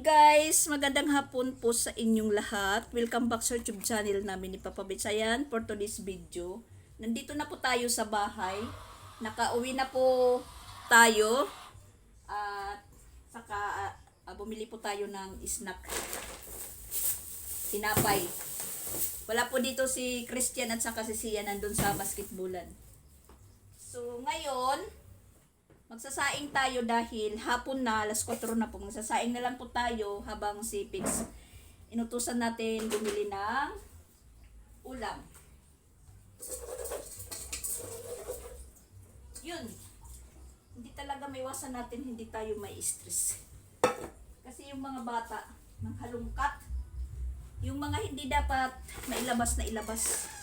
Guys, magandang hapon po sa inyong lahat. Welcome back sa YouTube channel namin ni Papa Bitsayan for today's video. Nandito na po tayo sa bahay. Nakauwi na po tayo. At saka bumili po tayo ng snack. Tinapay. Wala po dito si Christian at saka si Sia nandun sa basketballan. So ngayon, magsasaing tayo dahil hapon na, alas 4 na po. Magsasaing na lang po tayo habang si Pix inutusan natin bumili ng ulam. Yun. Hindi talaga may iwasan natin, hindi tayo may stress. Kasi yung mga bata, ng halungkat, yung mga hindi dapat mailabas na ilabas.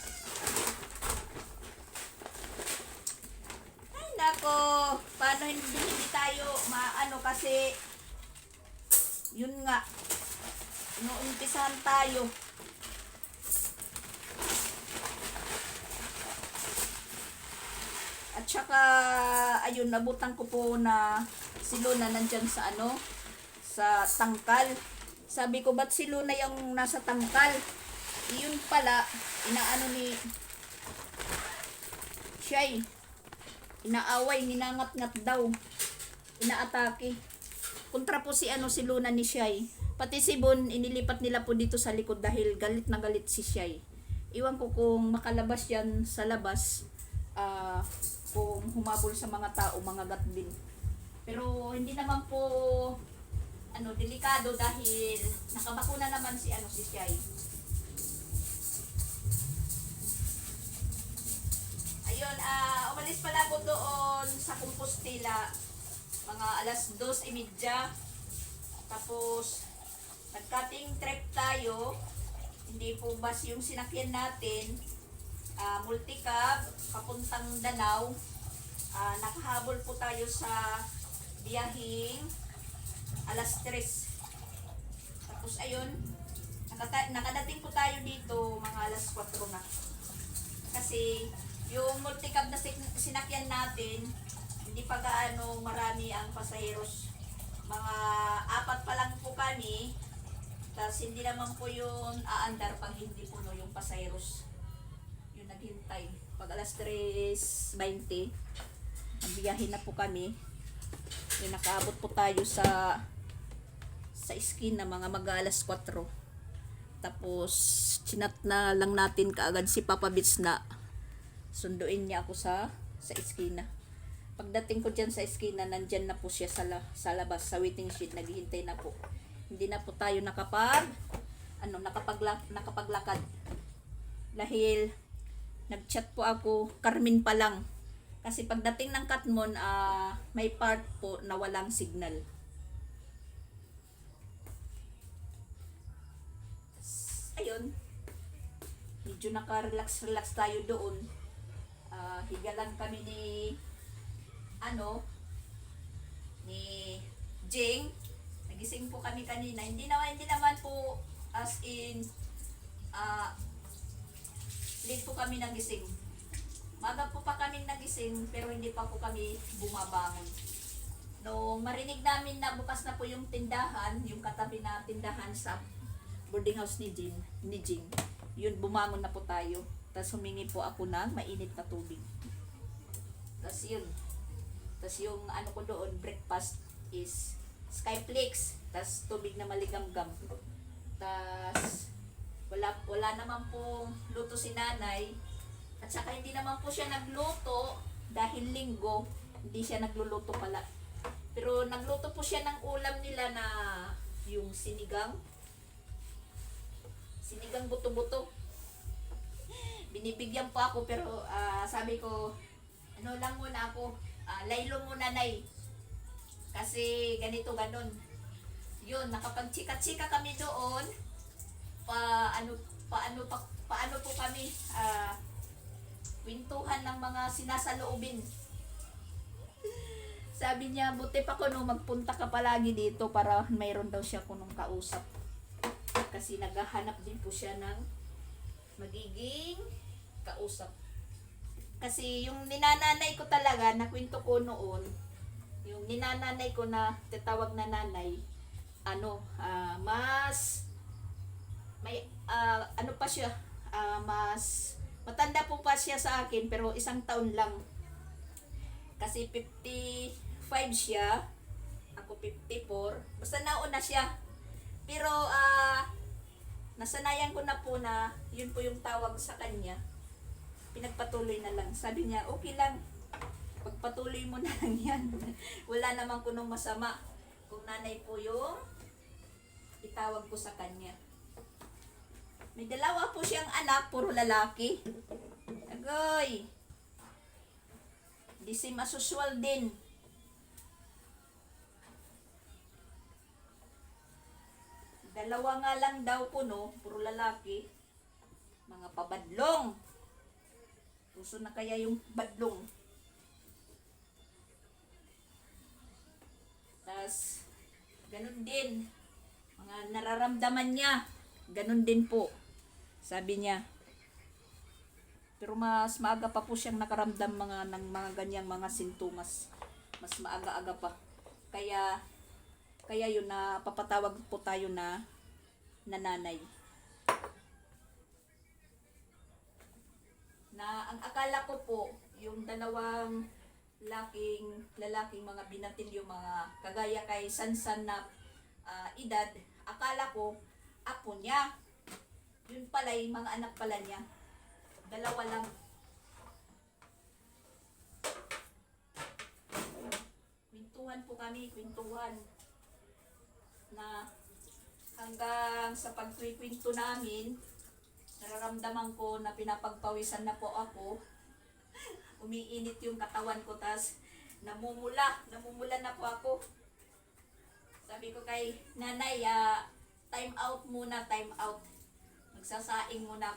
Nako, paano hindi tayo maano kasi yun nga inuumpisahan tayo. At saka ayun, nabutan ko po na si Luna nandyan sa sa tangkal. Sabi ko, ba't si Luna yung nasa tangkal? Yun pala inaano ni Shay, inaaway, ninangat-ngat daw, inaatake. Kontra po si si Luna ni Shay. Pati si Bon, inilipat nila po dito sa likod dahil galit na galit si Shay. Iwan ko kung makalabas yan sa labas, kung humabol sa mga tao, mga gatbin. Pero hindi naman po delikado dahil nakabakuna naman si Shay. Ayun, umalis pala ako doon sa Compostela mga alas 2:30. Tapos nag-cutting trip tayo. Hindi po bus yung sinakyan natin, multicab papuntang Danau. Nakahabol po tayo sa biyahing alas 3. Tapos ayun, nakadating po tayo dito mga alas 4 na. Kasi yung multicab na sinakyan natin, hindi pa gaano marami ang pasaheros. Mga 4 pa lang po kami. Tapos hindi naman po yung aandar pag hindi puno yung pasaheros. Yung naghintay. Pag alas 3:20, nabiyahin na po kami. Yung nakaabot po tayo sa skin na mga mag-alas 4. Tapos chinat na lang natin kaagad si Papa Bits na sunduin niya ako sa eskina. Pagdating ko dyan sa eskina, nandyan na po siya sa labas, sa waiting shed, naghihintay na po. Hindi na po tayo nakapaglakad. Dahil nagchat po ako, Carmen pa lang. Kasi pagdating ng Katmon, may part po na walang signal. Ayun, medyo naka-relax tayo doon. Higalan kami ni Jing. Nagising po kami kanina. Hindi naman po as in late po kami nagising. Maga po pa kami nagising pero hindi pa po kami bumabangon. Nung marinig namin na bukas na po yung tindahan, yung katabi na tindahan sa boarding house ni Jing, yun, bumangon na po tayo. Tapos humingi po ako ng mainit na tubig. Tapos yun. Tapos yung ko doon, breakfast is Skyflakes. Tapos tubig na maligamgam. Tapos wala naman pong luto si nanay. At saka hindi naman po siya nagluto dahil linggo. Hindi siya nagluluto pala. Pero nagluto po siya ng ulam nila na yung sinigang buto-buto. Binibigyan po ako pero sabi ko, lang muna ako, laylo muna nay. Kasi ganito ganon. Yun, nakapagchika-chika kami doon. Paano po kami kwintuhan ng mga sinasaloobin. Sabi niya, buti pa ko magpunta ka palagi dito para mayroon daw siya kunong kausap. Kasi naghahanap din po siya ng magiging kausap. Kasi yung ninananay ko talaga, nakwento ko noon, yung ninananay ko na tatawag na nanay, mas may ano pa siya, mas matanda po pa siya sa akin pero isang taon lang. Kasi 55 siya, ako 54. Basta nauna siya. Pero nasanayan ko na po na yun po yung tawag sa kanya. Pinagpatuloy na lang. Sabi niya, okay lang. Pagpatuloy mo na lang yan. Wala namang kunong masama. Kung nanay po yung itawag ko sa kanya. May dalawa po siyang anak, puro lalaki. Agoy! Di si masusual din. Dalawa nga lang daw po, no? Puro lalaki. Mga pabadlong. Puso na kaya yung badlong. Tas, ganun din. Mga nararamdaman niya. Ganun din po. Sabi niya. Pero mas maaga pa po siyang nakaramdam ng mga ganyang mga sintomas. Mas maaga-aga pa. Kaya yun na papatawag po tayo na nanay. Na ang akala ko po, yung dalawang lalaking mga binatil yung mga kagaya kay Sansan na edad, akala ko apo niya. Yun pala yung mga anak pala niya. Dalawa lang. Kwentuhan po kami, kwentuhan. Na hanggang sa pagkwikwento namin, nararamdaman ko na pinapagpawisan na po ako. Umiinit yung katawan ko, tas namumula na po ako. Sabi ko kay nanay, time out muna, time out. Magsasaing muna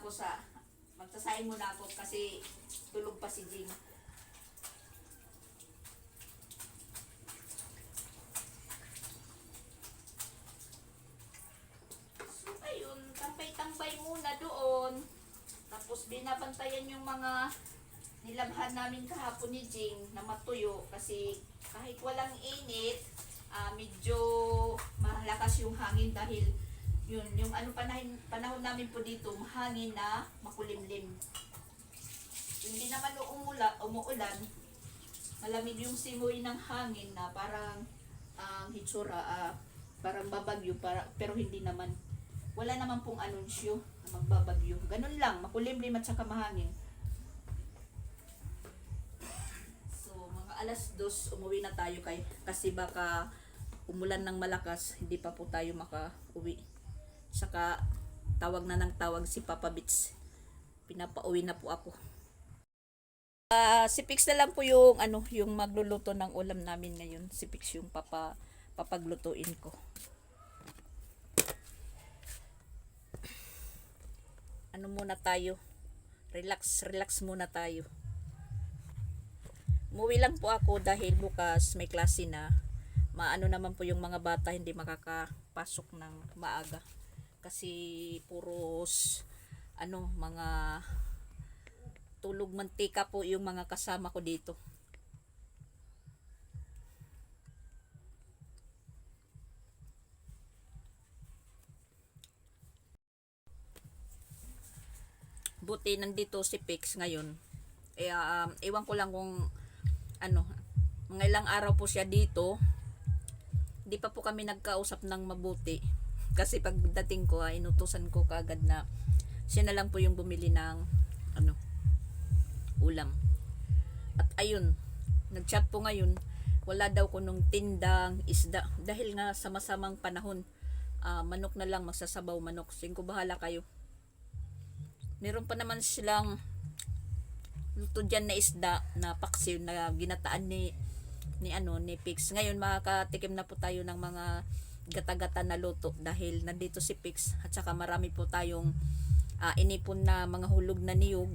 ako kasi tulog pa si Jing. So ayun, tambay-tambay muna doon. Tapos binabantayan yung mga nilabhan namin kahapon ni Jing na matuyo kasi kahit walang init, medyo malakas yung hangin dahil yun, yung panahon namin po dito, mahangin na makulimlim. Hindi naman umuulan, malamig yung simoy ng hangin na parang hitsura, parang babagyo, pero hindi naman. Wala naman pong anunsyo na magbabagyo. Ganun lang, makulimlim at saka mahangin. So, mga 2:00 umuwi na tayo kasi baka umulan ng malakas, hindi pa po tayo makauwi. Saka tawag na ng tawag si Papa Bits. Pinapauwi na po ako. Si Pix na lang po yung yung magluluto ng ulam namin ngayon. Si Pix yung papaglutuin ko. Muna tayo. Relax muna tayo. Umuwi lang po ako dahil bukas may klase na. Naman po yung mga bata hindi makakapasok ng maaga. Kasi puros mga tulog mantika po yung mga kasama ko dito. Buti nandito si Pix ngayon. Ewan ko lang kung mga ilang araw po siya dito. Hindi pa po kami nagkausap ng mabuti. Kasi pagdating ko, inutusan ko kaagad na siya na lang po yung bumili ng ulam. At ayun, nagchat po ngayon, wala daw ko nung tindang isda. Dahil nga sa masamang panahon, manok na lang, magsasabaw manok. Singko bahala kayo. Meron pa naman silang luto dyan na isda na paksiw na ginataan ni Pix. Ngayon makakatikim na po tayo ng mga gata-gata na luto dahil nandito si Pix at saka marami po tayong inipon na mga hulog na niyog.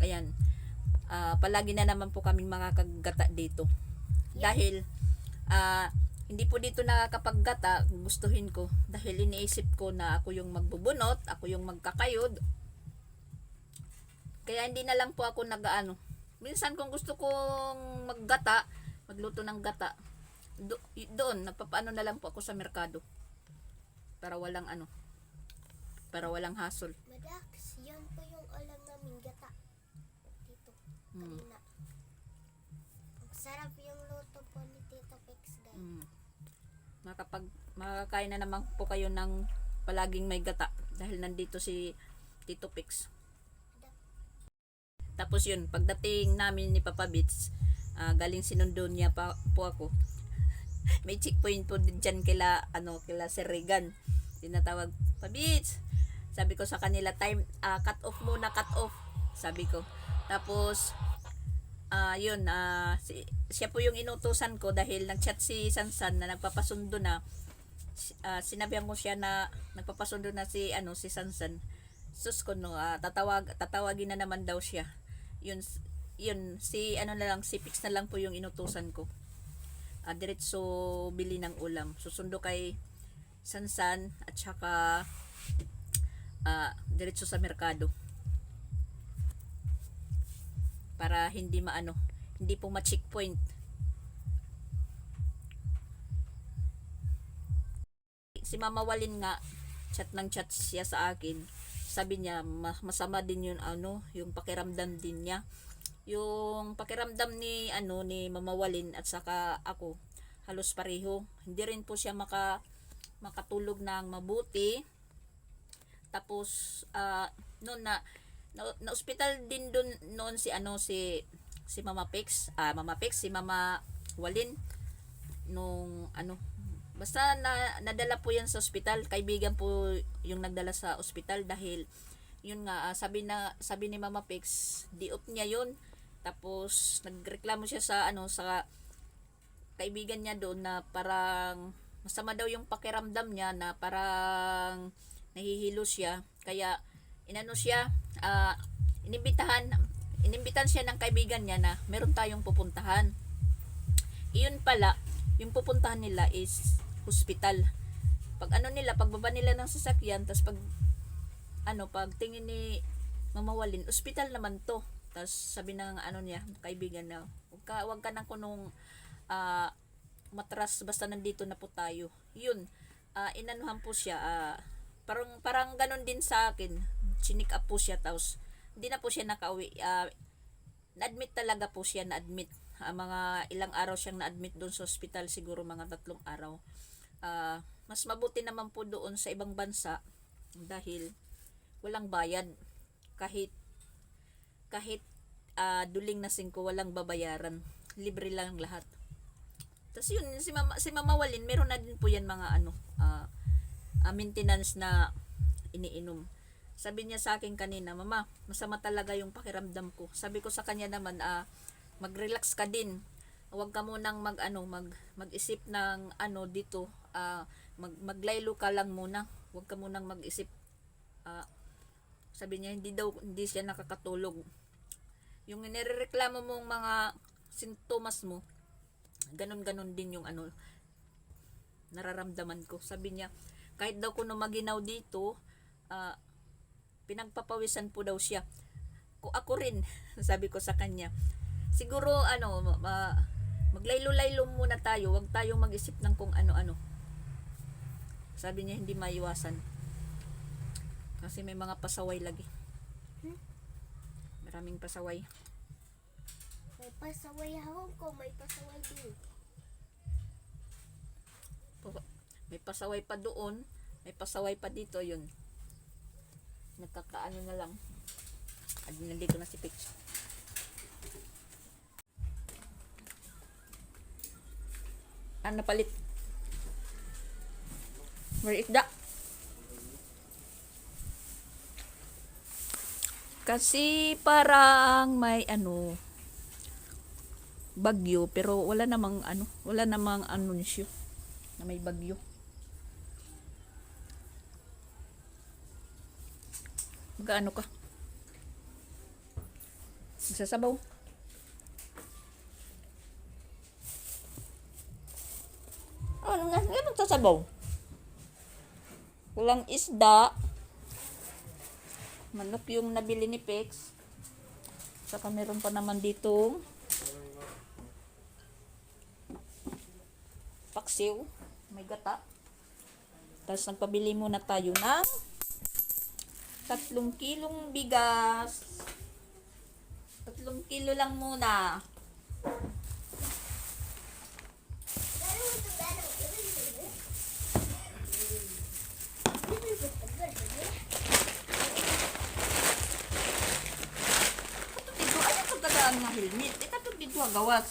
Ayan, palagi na naman po kaming mga kagata dito. Yeah. Dahil hindi po dito nakakapaggata, gustuhin ko dahil iniisip ko na ako yung magbubunot, ako yung magkakayod. Kaya hindi na lang po ako minsan kung gusto kong magluto ng gata, doon napapaano na lang po ako sa merkado. Para walang ano, para walang hasol. Madax, yan po yung alam namin gata. Dito, kanina. Sarap yung luto po ni Tito Pex, guys. Makakain na naman po kayo ng palaging may gata dahil nandito si Tito Pix. Tapos yun, pagdating namin ni Papa Bits, galing sinundo niya po ako. May checkpoint po dyan kila Sir Regan. Tinatawag, Pabits. Sabi ko sa kanila, time, cut off muna, cut off. Sabi ko. Tapos, yun, siya po yung inutusan ko dahil nag-chat si Sansan na nagpapasundo na. Sinabihan ko siya na nagpapasundo na si Sansan. Sus ko no, tatawagin na naman daw siya. Yun si si Pix na lang po yung inutusan ko. Diretso bili ng ulam. Susundo kay Sansan at saka diretso sa merkado. Para hindi hindi po ma-checkpoint. Si Mama Walin nga, chat siya sa akin. Sabi niya, masama din yung pakiramdam din niya. Yung pakiramdam ni Mama Walin at saka ako, halos pareho. Hindi rin po siya makatulog ng mabuti. Tapos noon na ospital din doon noon si Mama Pex, si Mama Walin nung basta nadala po yan sa ospital. Kaibigan po yung nagdala sa ospital dahil yun nga, sabi ni Mama Pex, di-op niya yun. Tapos nagreklamo siya sa sa kaibigan niya doon na parang masama daw yung pakiramdam niya, na parang nahihilo siya. Kaya inimbitahan siya ng kaibigan niya na meron tayong pupuntahan. Iyon pala, yung pupuntahan nila is hospital. Pagbaba nila ng sasakyan, tas pag tingin ni Mama Walin, hospital naman to. Tas sabi ng kaibigan na, wag ka nang kunong matras, basta nandito na po tayo. Yun, inanuhan po siya, parang ganun din sa akin. Chinik up po siya, tapos hindi na po siya nakauwi. Na-admit talaga po siya, na-admit. Mga ilang araw siyang na-admit doon sa hospital, siguro mga 3 araw. Mas mabuti naman po doon sa ibang bansa dahil walang bayad. Kahit duling na 5, walang babayaran. Libre lang lahat. Tapos yun, si Mama Walin, meron na din po yan mga maintenance na iniinom. Sabi niya sa akin kanina, Mama, masama talaga yung pakiramdam ko. Sabi ko sa kanya naman, mag-relax ka din. Huwag ka munang mag-isip ng dito. Maglaylo ka lang muna. Huwag ka munang mag-isip. Sabi niya, hindi siya nakakatulog. Yung nirereklamo mong mga sintomas mo, ganun-ganun din yung nararamdaman ko. Sabi niya, kahit daw kuno maginaw dito, pinagpapawisan po daw siya. Ako rin, sabi ko sa kanya. Siguro maglaylo-laylo muna tayo, wag tayong mag-isip ng kung ano-ano. Sabi niya hindi maiwasan. Kasi may mga pasaway lagi. Maraming pasaway. May pasaway ako, may pasaway din. May pasaway pa doon, may pasaway pa dito, yun. Nagkakaano na lang. Nandito na si Pix. Napalit. Where is that? Kasi parang may bagyo, pero wala namang anunsyo na may bagyo. Magkaano ka? Magsasabaw. Ano nga? Ano magsasabaw? Walang isda. Manok yung nabili ni Pex. Saka meron pa naman dito paksiw. May gata. Tapos nagpabili muna tayo ng 3 kilong bigas. 3 kilo lang muna. Dito, ano ito kadaan nga helmet? Ito dito gawas.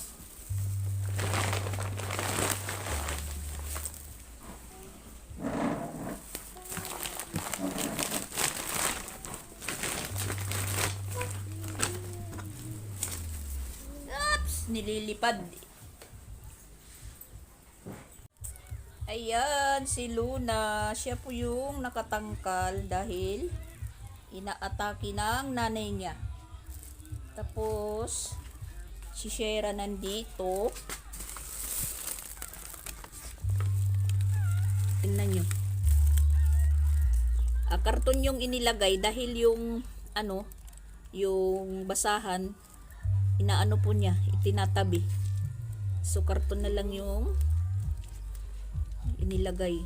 Oops, nililipad. Ayan, si Luna. Siya po yung nakatangkal dahil inaatake ng nanay niya. Tapos, si Shera nandito. Tingnan nyo. Karton yung inilagay dahil yung yung basahan, inaano po niya, itinatabi. So, karton na lang yung inilagay.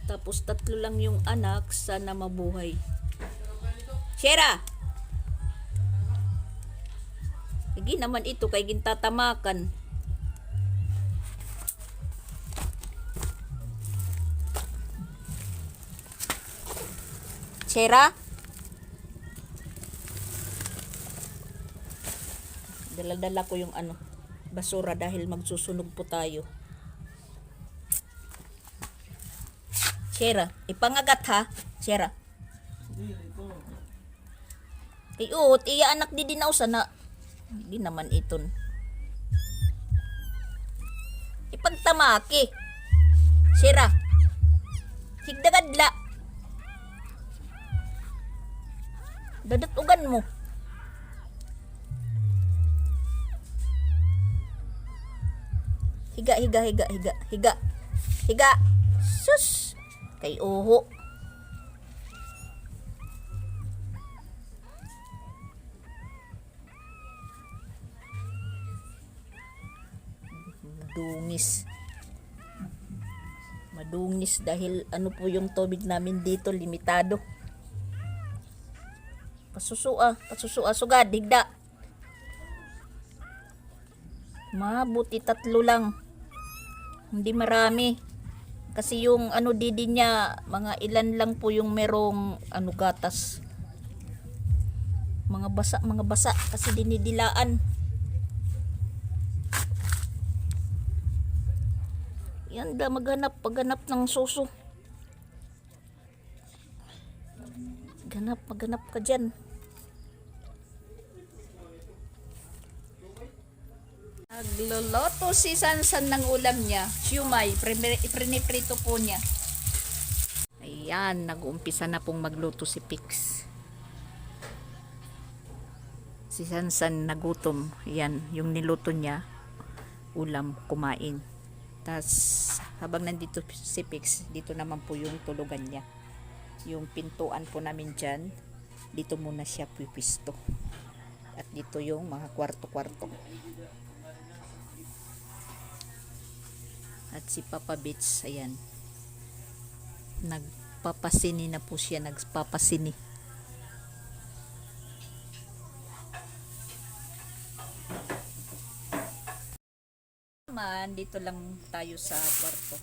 Tapos 3 lang yung anak, sana mabuhay. Shera! Lagi naman ito kay gintatamakan. Shera? Dala-dala ko yung basura dahil magsusunog po tayo. Shera, ipangagat ha? Shera. Kay ut, iya anak di dinaw sana. Hindi naman iton. Ipagtamaki. Shera. Higdagadla. Dadatugan mo. Higa. Higa. Sus. Kay uho. Madungis dahil po yung tubig namin dito limitado. Pasusua sugad, higda. Mabuti 3 lang. Hindi marami. Kasi yung didi niya, mga ilan lang po yung merong gatas. Mga basa kasi dinidilaan. Yan da paghanap ng suso. Maghanap ka dyan. Nagluluto si Sansan ng ulam niya. Siumay, priniprito po niya. Ayan, nag-uumpisa na pong magluto si Pix. Si Sansan nagutom. Yan, yung niluto niya, ulam, kumain. Tas habang nandito si Pix, dito naman po yung tulugan niya. Yung pintuan po namin dyan, dito muna siya pipisto. At dito yung mga kwarto-kwarto. At si Papa Bits, ayan, nagpapasini na po siya, nagpapasini. Dito lang tayo sa kwarto.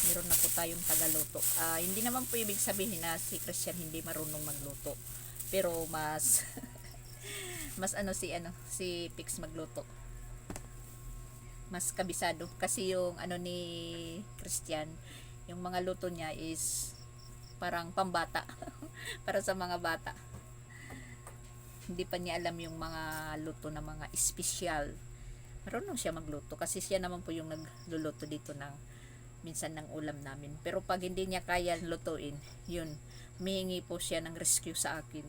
Meron na po tayong tagaluto. Hindi naman po ibig sabihin na si Christian hindi marunong magluto. Pero mas si Pix magluto. Mas kabisado kasi yung ni Christian, yung mga luto niya is parang pambata. Para sa mga bata. Hindi pa niya alam yung mga luto na mga espesyal. Marunong siya magluto kasi siya naman po yung nagluluto dito ng minsan ng ulam namin. Pero pag hindi niya kaya lutuin, yun, humihingi po siya ng rescue sa akin.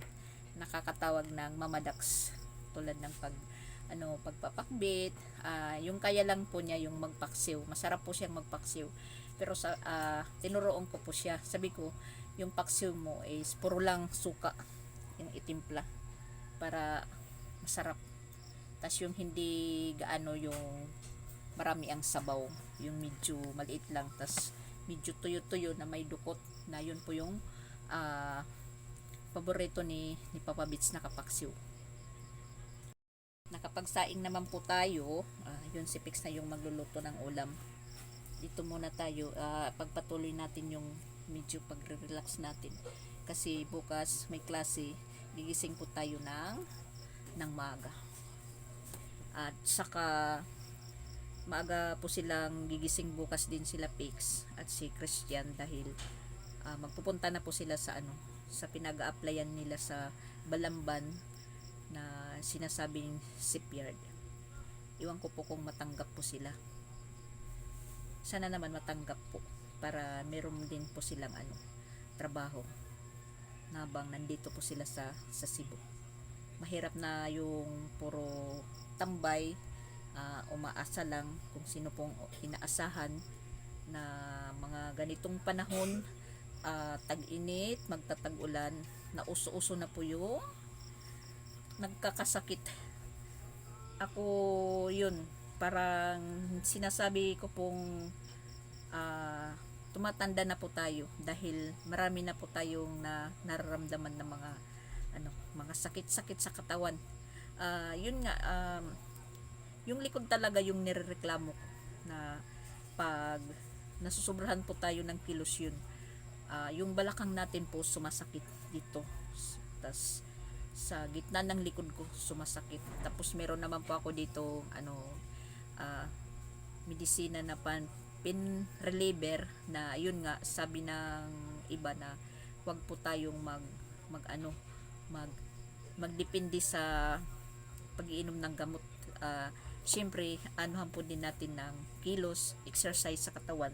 Nakakatawag ng mamadax tulad ng pagpapakbit. Yung kaya lang po niya yung magpaksiw. Masarap po siyang magpaksiw. Pero tinuruan ko po siya. Sabi ko, yung paksiw mo is puro lang suka, yung itimpla para masarap. Tas yung hindi gaano yung marami ang sabaw, yung medyo maliit lang, tas medyo tuyo-tuyo na may dukot, na yun po yung paborito ni Papa Bits na kapaksiw. Nakapagsaing naman po tayo, yun si Pix na yung magluluto ng ulam. Dito muna tayo, pagpatuloy natin yung medyo pagre-relax natin. Kasi bukas may klase, gigising po tayo ng maaga. At saka maaga po silang gigising bukas din sila Pix at si Christian dahil magpupunta na po sila sa sa pinag-a-applyan nila sa Balamban na sinasabing shipyard. Iwan ko po kung matanggap po sila. Sana naman matanggap po para meron din po silang trabaho habang nandito po sila sa Cebu. Mahirap na yung puro tambay, umaasa lang kung sino pong inaasahan na mga ganitong panahon, tag-init, magtatag-ulan, na uso-uso na po yung nagkakasakit. Ako yun, parang sinasabi ko pong tumatanda na po tayo dahil marami na po tayong nararamdaman ng mga sakit-sakit sa katawan. Yun nga, yung likod talaga yung nirereklamo ko na pag nasusobrahan po tayo ng kilos yun. Yung balakang natin po sumasakit dito. Tas sa gitna ng likod ko sumasakit. Tapos meron naman po ako dito medisina na pain reliever na yun nga sabi ng iba na wag po tayong magdepende sa pag-iinom ng gamot. Siyempre anuhan po din natin ng kilos, exercise sa katawan.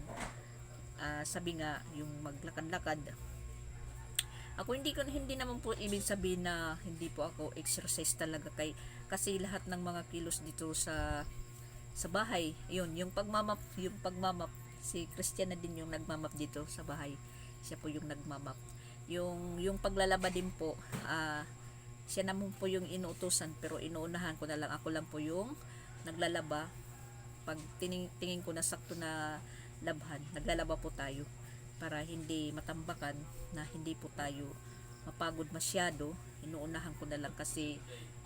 Sabi nga yung maglakad-lakad. Ako hindi naman po ibig sabihin na hindi po ako exercise talaga kasi lahat ng mga kilos dito sa bahay, yun, yung pagmamap, si Christian na din yung nagmamap dito sa bahay. Siya po yung nagmamap. Yung paglalaba din po, siya naman po yung inuutusan pero inuunahan ko na lang, ako lang po yung naglalaba. Pag tingin ko na sakto na labhan, naglalaba po tayo para hindi matambakan, na hindi po tayo mapagod masyado. Inuunahan ko na lang kasi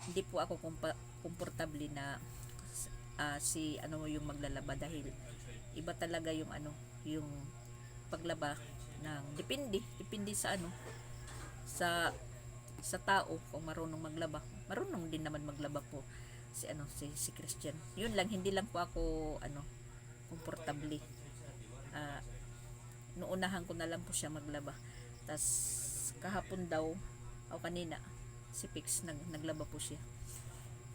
hindi po ako komportable na yung maglalaba dahil iba talaga yung yung paglaba ng depende sa sa tao kung marunong maglaba. Marunong din naman maglaba po si Christian. Yun lang, hindi lang po ako komportable. Nuunahan ko na lang po siya maglaba. Tas kahapon daw o kanina si Pix naglaba po siya.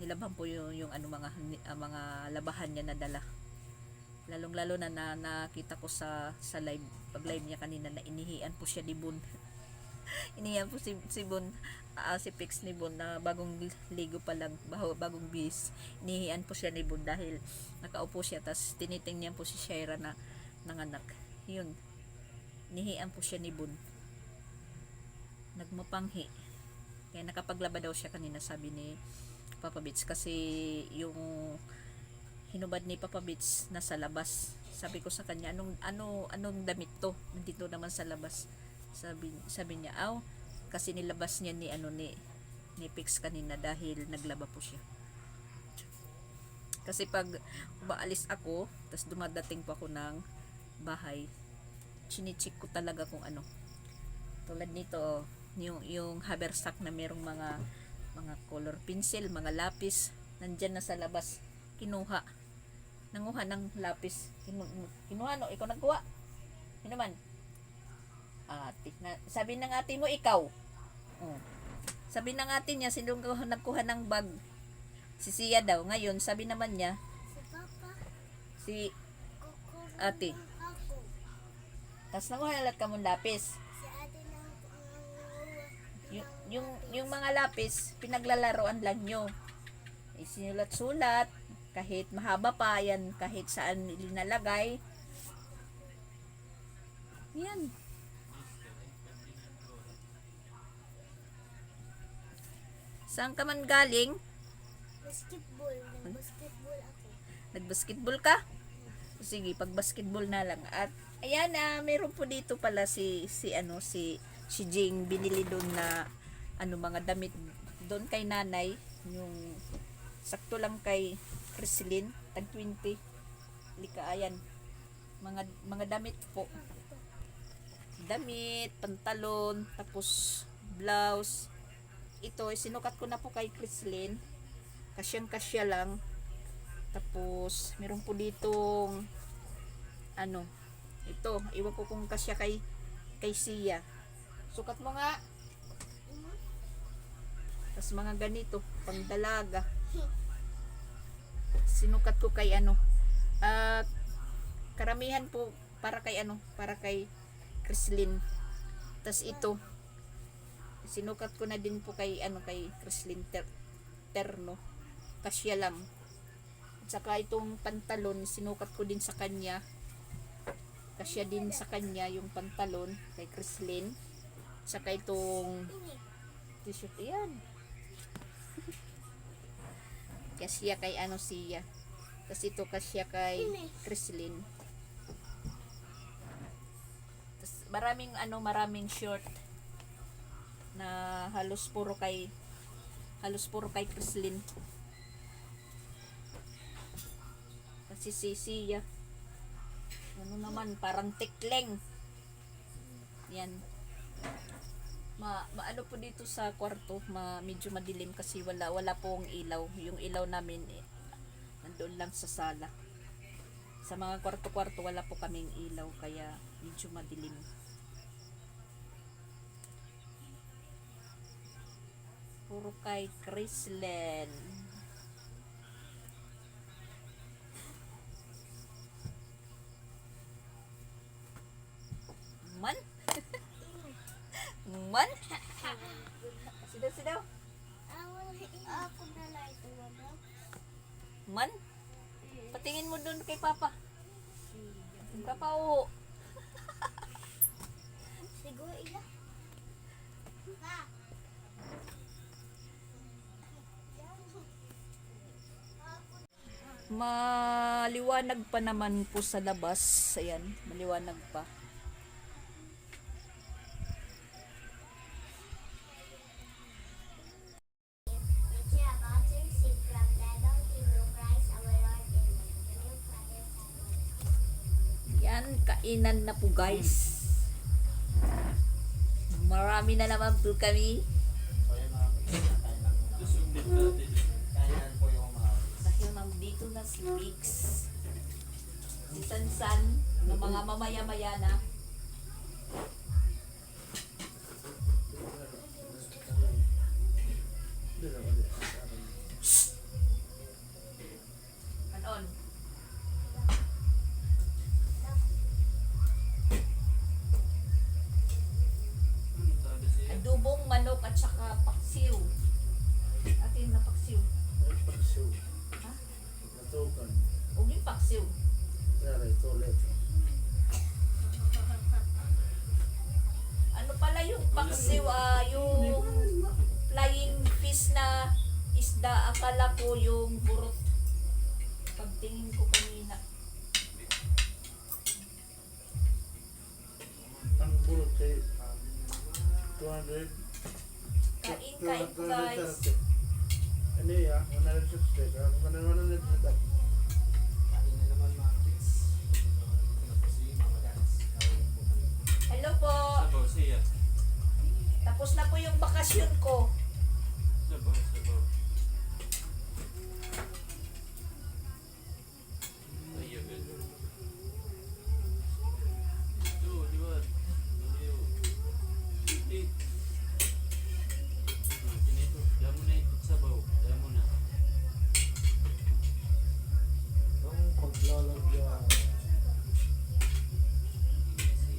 Nilaban po yung mga labahan niya na dala. Lalong-lalo na nakita ko sa live, pag live niya kanina, na inihian po siya ni Bon. Inihian po si Bon, si Pix ni Bon na bagong ligo pa lang, bagong bis. Inihian po siya ni Bon dahil nakaupo siya, tas tinitingnan po si Shaira na nanganak. Yun. Inihian po siya ni Bon. Nagmapanghi. Kaya nakapaglaba daw siya kanina, sabi ni Papa Bits, kasi yung hinubad ni Papa Bits nasa labas. Sabi ko sa kanya, anong damit to? Nandito naman sa labas. Sabi niya, kasi nilabas niya ni Pix kanina dahil naglaba po siya. Kasi pag umaalis ako, tas dumadating po ako ng bahay, chinicheck ko talaga kung tulad nito, yung haversack na merong mga color pencil, mga lapis, nandyan na sa labas. Nanguha ng lapis. Kinuha, no? Ikaw nagkuha. Yun naman. Sabi ng ate mo, ikaw. Sabi ng ate niya, sino nagkuha ng bag? Si Sia daw. Ngayon, sabi naman niya, Si Papa. si Kukuha ate. ako. Tapos nanguha na lahat ka mong lapis. Si ate lang Yung mga lapis, pinaglalaroan lang nyo. Sinulat-sulat, kahit mahaba pa yan, kahit saan ilinalagay. Yan. Saan ka man galing? basketball. Nag-basketball ako. Nag-basketball ka? Sige, pag-basketball na lang. At Ayan, meron po dito pala si Jing binili doon na mga damit doon kay nanay, yung sakto lang kay Crislin, tag 20. Lika, ayan. Mga damit po. Damit, pantalon, tapos blouse. Ito, sinukat ko na po kay Crislin. Kasyang-kasya lang. Tapos, meron po ditong ito, iwan ko kung kasya kay Sia. Sukat mo nga. Tapos mga ganito, pangdalaga. Sinukat ko kay karamihan po para kay Crislin. Tapos ito, sinukat ko na din po kay Crislin terno. Kasya lang. At saka itong pantalon, sinukat ko din sa kanya. Kasya din sa kanya yung pantalon kay Crislin. Saka itong t-shirt, yan. Kasya kay Sia. Tapos ito kasya kay Crislin. Tapos maraming short na halos puro kay Crislin. Kasi si Sia naman parang tikleng. Yan. Ano po dito sa kwarto, medyo madilim kasi wala pong ilaw. Yung ilaw namin nandoon lang sa sala. Sa mga kwarto-kwarto wala po kaming ilaw kaya medyo madilim. Puro kay Crislin. Man? Sidaw. Ako na lang ito, wala. Man? Patingin mo doon kay Papa. Papa, oo. Siguro ila. Ha? Maliwanag pa naman po sa labas. Ayan, maliwanag pa. Yan, kainan na po guys. Marami na naman po kami. Dahil nandito na si Pix, si Sansan, ng mga mamaya-maya na. Anon? Adubong manok at saka paksiw. Atin na paksiw. Ha? Huwag yung paksiw. Ano pala yung paksiw? Yung flying fish na isda. Akala ko yung burot. Pagtingin ko kanina. Ang bulot ay 200. Kain po guys. Ano yan? 160. Ang 100. Hello po. Tapos na po yung bakasyon ko. Ang paglalagyan.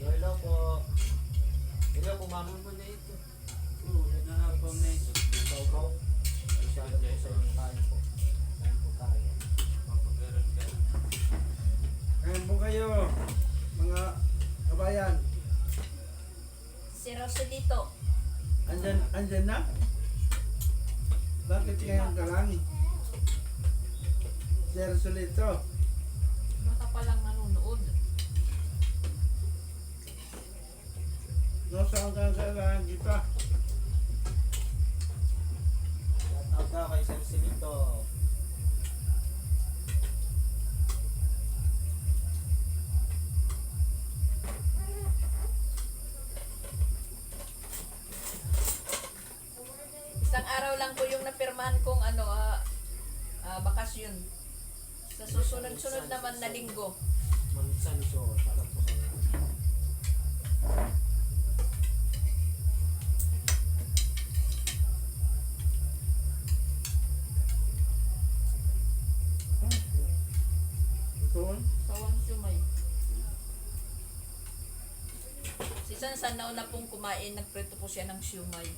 Hello po. Hello po, mamon mo na ito. Oo, hinahapon na ito. Baw-baw. Masyado po sa inyo. Kain po. Kain po tayo. Mapagaran ka. Kain po kayo, mga kabayan. Si Roselito. Andyan na? Bakit ngayon ka lang? Sir Solito. Baka palang nanonood. Nasaan ka sa kita? Shout out ka kay Sir Simito. Isang araw lang po yung napirmahan kong bakasyon. Sa susunod-sunod naman na linggo. Mansan so, shout out po sa inyo. Ito? Sawang sumay. Si Sansan nauna pong kumain, nagpreto po siya ng siumay.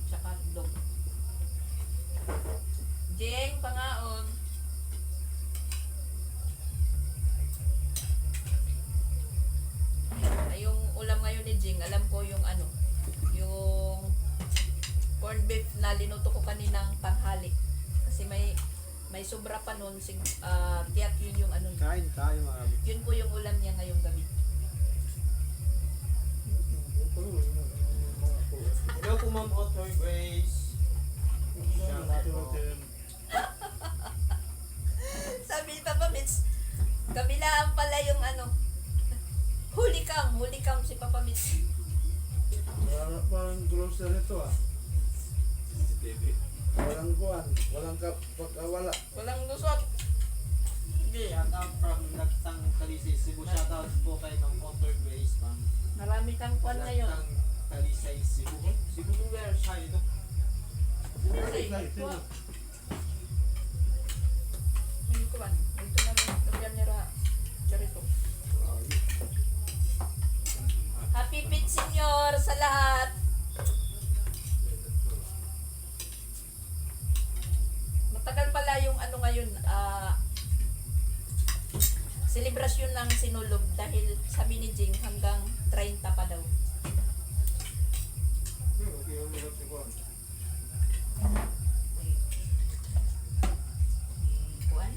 Tsaka hotdog. Jeng, pangaon. Ay, yung ulam ngayon ni Jing, alam ko yung yung corned beef na linuto ko kaninang tanghali. Kasi may sobra pa nun, tiyak yun yung Kain tayo mga yun po yung ulam niya ngayong gabi. Hello po Ma'am Otoy Grace. Shout out po. Sabi ni Papa Mitch, kabilaan pala yung huli cam si Papa Mitch. Parang grocery to ah. Walang kuwan, walang pagkawala. Walang lusot. Shout out from Nagtang Talisay, Cebu. Shout out po kay Ma'am Otoy Grace, ma'am. Marami kang kwan ngayon. Nagtang Talisay, Cebu. Cebu kung where siya ito. Hindi ko man. Ito na lang. Kapyan nira. Charito. Happy Pit Senior sa lahat. Matagal pala yung ngayon. Selebrasyon ng sinulog dahil sabi ni Jing hanggang 30 pa daw. Kuan?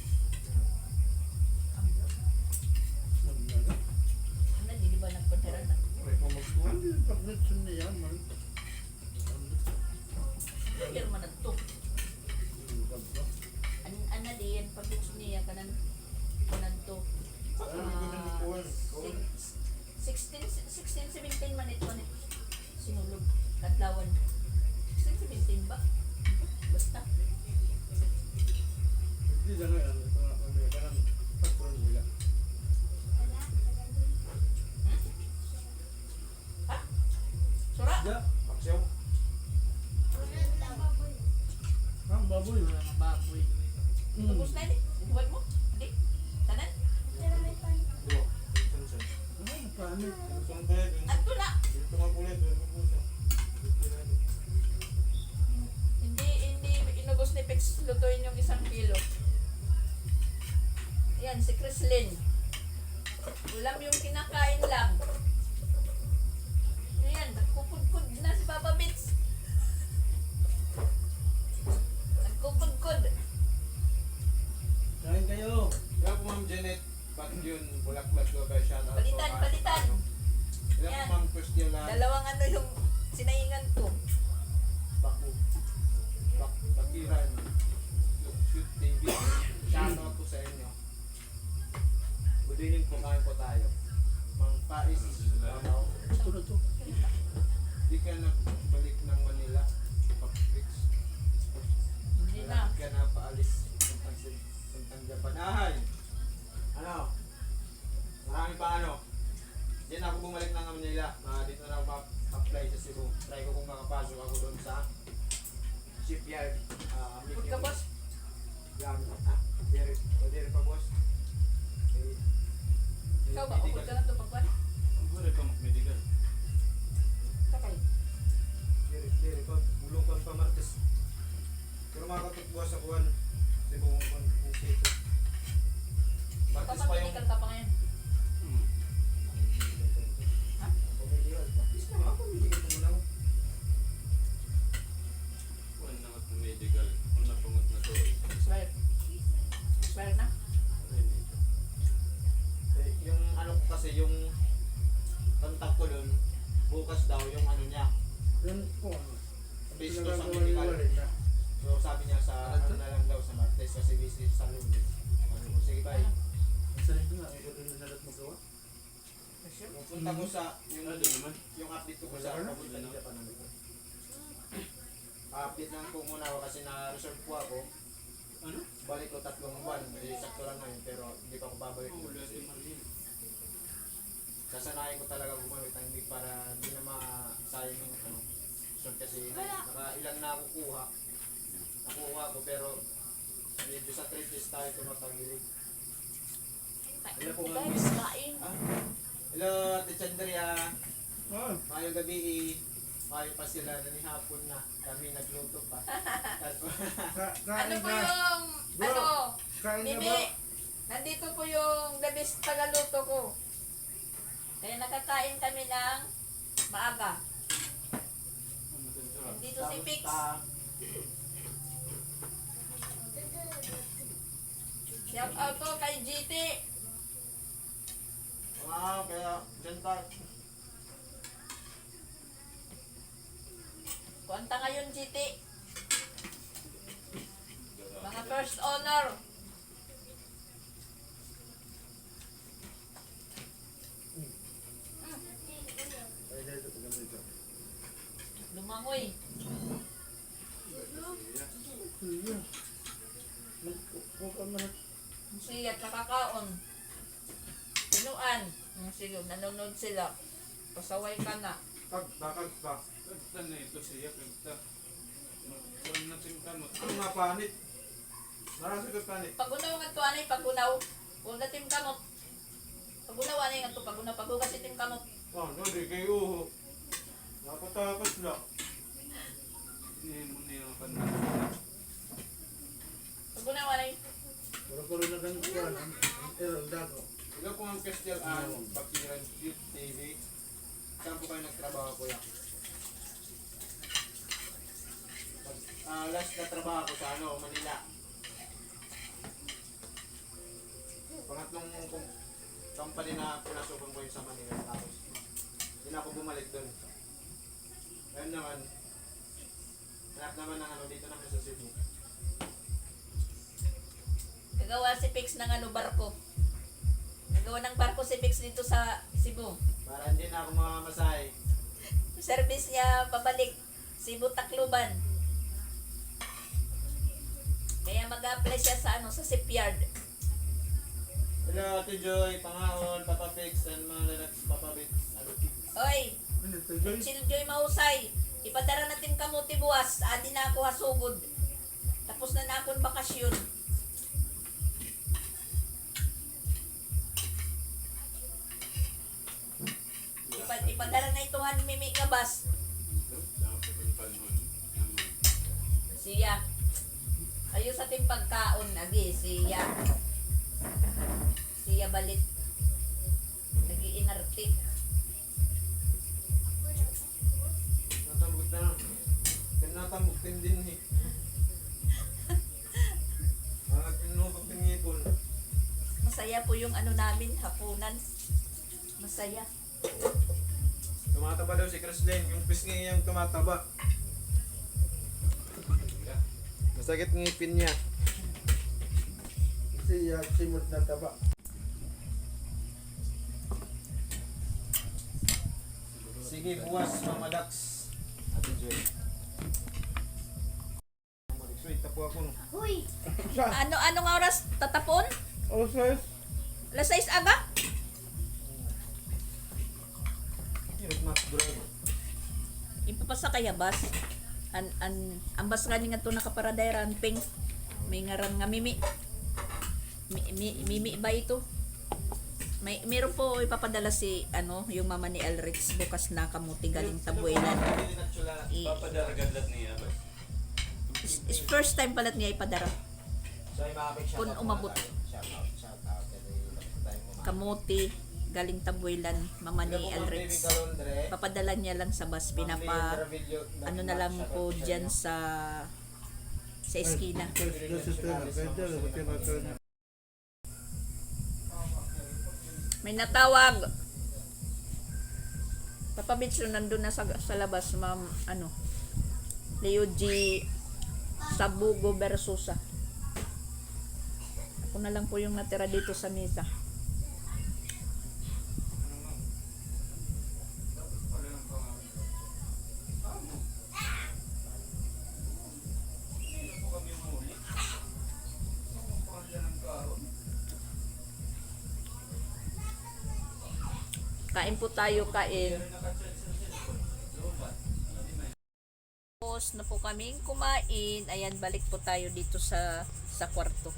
Di ba nagpatira na? Kuwan din pag-nitsun niya man. Pero man ito. Di yan pag-books niya kanan to. 16-17 man ito sinulog. Katlawan. 16-17 ba? Basta. Hindi na ngayon, ito nga kami, parang patron nila. Ha? Sura? Ya, Paksyaw. ang baboy. Wala nga baboy. Tapos na yun eh. Buwan mo? Hindi? Tanan? Dua. Paano? Ato na! Hindi inubos ni Pex lutuin yung 1 kilo. Yan, si Chrislyn. Ulam yung kinakain lang. Ayan, nagkukudkud na si Papa Bits. Nagkukudkud. Kain kayo. Hello po Ma'am Janet. Bagyun, Bulaklak Global. Shout out po. Palitan. Hello po Yan. Ma'am Christian Lan. Dalawang yung sinaingan ko. Baku. Bakiran. Shoot TV. Shout out po sa inyo. Good evening po, kain po tayo. Mang Pais. Ito na to. Di ka nagbalik ng Manila. Pag-fix. Hindi na. Di ka na paalis. Puntang Japan. Ahay! Ano? Marami pa Diyan ako bumalik ng Manila. Dito na ako ma-apply sa Cebu. Try ko kung makapasok ako doon sa shipyard. Huwag ka, boss. Yan. Dere pa, boss. Ikaw ba? Huwag ka na ito pagwan? Kakay. Dere pa. Bulong pa Martes. Pero makakatugbuha sa kuwan. Cebu kung sito. Martes pa yung... Papamedical ka pa ngayon. Ha? Pamedical. Martes na ako. Pamedical ko muna. Expired. Expired na? Yung ko kasi yung contact ko doon bukas daw yung ano niya. Yun po. Based ko sa medical. na. So sabi niya sa ano na lang daw sa Martes kasi busy sa Lunes. Sabi ko, sige bye. Ang sarili ko nga, ikaw rin nalat magawa. Punta ko sa yung update ko sa papunta nila pa namin. Update lang po muna ako kasi na-reserve po ako. Ano? Balik ko 3 buwan. Sakto lang ngayon pero hindi pa ako babalik. Sasanayin ko talaga gumamit ng big para hindi na masayang yung ano. So kasi ilan na ako kuha. Nakuha ko pero medyo sa 3 days tayo tumatagilid. Hello po mga miss. Hello Ate Chandria. Ah, Mayong gabi mayo pa sila na ni hapon na. Kami nagluto pa. Ano kain po na. yung, Bro, ano, Kain na ba? Bibi, nandito po yung the best tagaluto ko. Kaya nakakain kami ng maaga. Nandito si Pix. Shout out to kay GT. Kaya dyan tayo. Kuwanta ngayon GT. Mga first honor. Ay, dito, pagano ito. Lumangoy. Iya. Huwag ka man. Siya nakakaon. Pinuan. Sige, nanonood sila. Pasaway ka na. Kagta. Kagta na ito siya, kagta. Walang natin kamot. Ano nga panit? Narasa ka panit. Pagunaw nga to anay, pagunaw. Huwag na tim kamot. Pagunaw anay nga to, pagunaw. Pagugas si tim kamot. Oh, no, di kayo. Nakatakas na. Hindi mo na yung panahon. Pagunaw anay. Wala ko rin na ganun ko. Ang error dato. Hello po ang Kestel Bakiran TV. Saan po kayo nagtrabaho po yan? Last na trabaho ko sa Manila. Pangatlong company na pinasukan ko yun sa Manila. Tapos, hindi na ako bumalik doon. Ngayon naman, hanap naman ng dito naman sa Cebu. Gagawa si Pix ng barko. Gagawa ng barko si Pix dito sa Cebu. Para hindi na ako mamamasahe. Service niya pabalik. Cebu Tacloban. Kaya mag-apply siya sa sa shipyard. Hello, Ate Joy, Pangaon, Papa Pix, and mga lalaks, Papa Bits. Oy, Ano ito, Joy? Chiljoy Mahusay. Ipadara natin kamuti buwas. Adi na ako hasugod. Tapos na akong bakasyon. Ipadara na ituhan mimi nga bas. Dapat ang panahon. Siya. Ayo sa ating pagkaon agi siya. Siya balit. Nag-iinarte. Natambut na. Natambut din eh. Tinupag ng ngipon. Masaya po yung namin, hapunan. Masaya. Tumataba daw si Chrislyn. Yung pisngi yung tumataba. Masakit ngipin niya. Kasi simot na taba. Sige, buwas, Mama Dax. Ate Joy. Mama Dax, wait, tapo ako no. Huy! Sa? Anong oras tatapon? Osos? Alas 6 aga? Hirap na, bro. Ipapasa kaya bas? Ang bas nga nga to nakaparadayran ping. May ngaran nga mimi. Mimi ba ito? Meron po ipapadala si yung mama ni Elrix bukas na kamuti galing Tabuelan. Papadaragadlat niya ba? Is first time palat niya ipadara. Kung umabot. Shout out. Kamuti galing Tabuelan, mama ni Elrix. Papadala niya lang sa bus, na lang po dyan sa eskina. May natawag. Papa Beach nandun na sa labas, ma'am, ano, Leo G. Sabugo Versosa. Ako na lang po yung natira dito sa mesa. Ano ma'am? Dapat pala ng pangalan. Tama. Hindi na po kami umuli. Ang pangalan ng karon. Kain po tayo, kain. Pero naka-charge na cellphone. Lobat. Hindi may Tapos na po kaming kumain. Ayan, balik po tayo dito sa kwarto.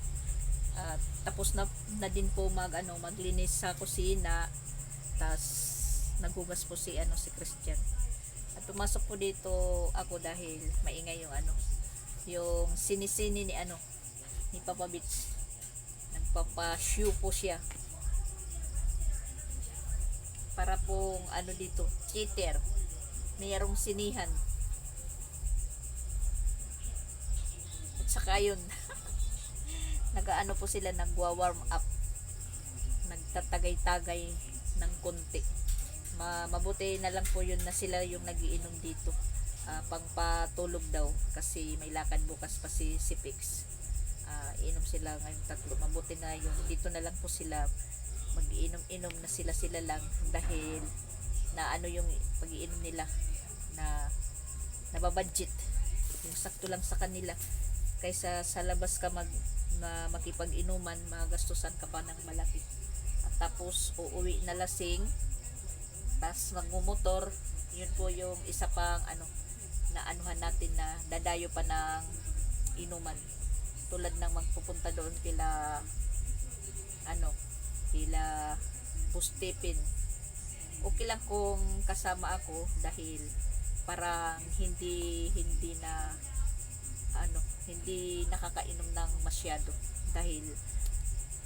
At tapos na din po maglinis sa kusina. Tas naghugas po si Christian. At pumasok po dito ako dahil maingay yung sinisini ni Papa Beach. Nagpapa-shoe po siya. Para pong dito, cheater. Mayroong sinihan. At saka yun, nag-ano po sila, nagwa-warm up. Nagtatagay-tagay ng konti. Mabuti na lang po yun na sila yung nagiinom dito. Pangpatulog daw kasi may lakad bukas pa si Pix. Inom sila ngayong tatlo. Mabuti na yung dito na lang po sila, mag-iinom-inom na sila lang dahil na yung pag-iinom nila na nababudget, yung sakto lang sa kanila, kaysa sa labas ka makipag-inuman, magastusan ka pa ng malaki at tapos uuwi na lasing, tas magmumotor. Yun po yung isa pang na anuhan natin, na dadayo pa ng inuman, tulad ng magpupunta doon kila Bustipin. Okay lang kung kasama ako dahil parang hindi nakakainom ng masyado dahil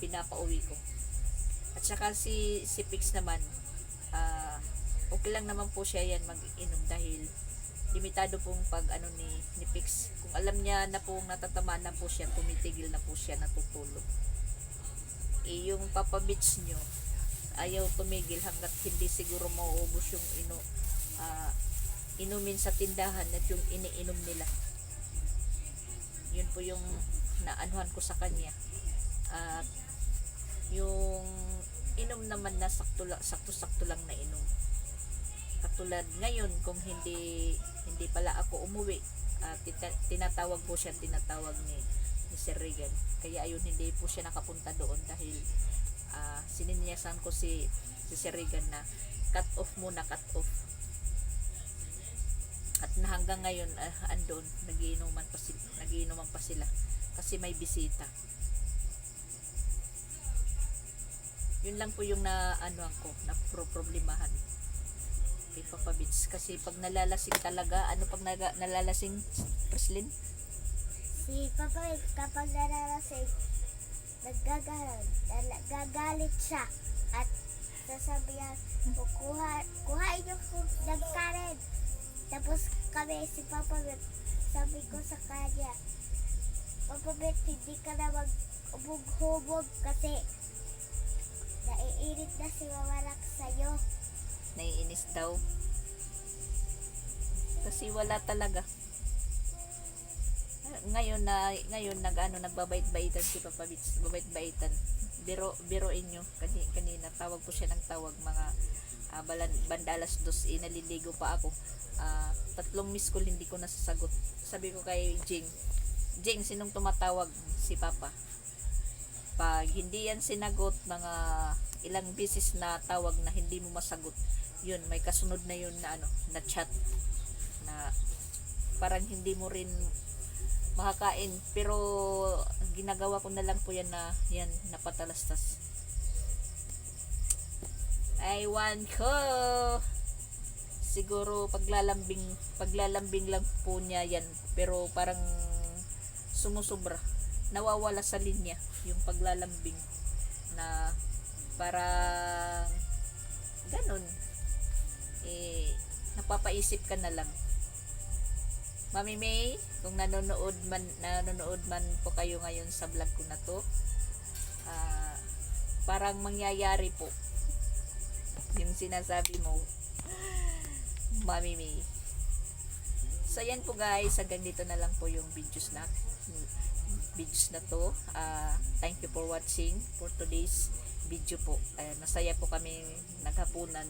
pinapauwi ko. At saka si Pix naman, okay lang naman po siya yan mag-inom dahil limitado pong pag ni Pix. Kung alam niya na pong natatamaan na po siya, tumitigil na po siya, natutulog. Yung Papa Beach nyo, ayaw tumigil hanggat hindi siguro mauubos yung inumin sa tindahan at yung iniinom nila. Yun po yung naanuhan ko sa kanya. At yung inom naman na sakto-sakto lang na inom. Katulad ngayon, kung hindi pala ako umuwi, tinatawag ni Sir Regan. Kaya ayun, hindi po siya nakapunta doon dahil sininyasan ko si Sir Regan na cut off. At na hanggang ngayon andun, nagiinuman pa sila kasi may bisita. Yun lang po yung na problemahan kay Papa Beach. Kasi pag nalalasing talaga, pag nalalasing, Preslin? Si Papa kapag naralasing, nagagalit siya at sasabihan, kuhain yung nagkarin. Tapos kami, si Papa Bet, sabi ko sa kanya, Papa Bet, hindi ka na mag-hubog kasi naiinit na si Mama Rax sa'yo. Naiinis daw. Kasi wala talaga. Ngayon nagbabait-baitan si Papa Beach, babait-baitan. Biroin nyo, kanina tawag po siya ng tawag, mga bandalas 2, naliligo pa ako. 3 miss call hindi ko nasasagot. Sabi ko kay Jing, sinong tumatawag? Si Papa. Pag hindi yan sinagot, mga ilang beses na tawag na hindi mo masagot, yun, may kasunod na yun na chat na parang hindi mo rin makakain. Pero ginagawa ko na lang po yan napatalastas. Aywan ko. Siguro paglalambing lang po niya yan, pero parang sumusubra, nawawala sa linya yung paglalambing, na parang ganun, napapaisip ka na lang. Mami May, kung nanonood man po kayo ngayon sa vlog ko na to, parang mangyayari po yung sinasabi mo. Mami May. So yan po guys, hanggang dito na lang po yung videos na to. Thank you for watching for today's video po. Masaya po kami naghapunan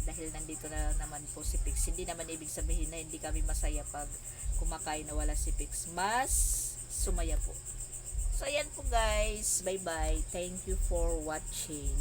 dahil nandito na naman po si Pix. Hindi naman ibig sabihin na hindi kami masaya pag kumakain na wala si Pix. Mas sumaya po. So ayan po guys, bye bye. Thank you for watching.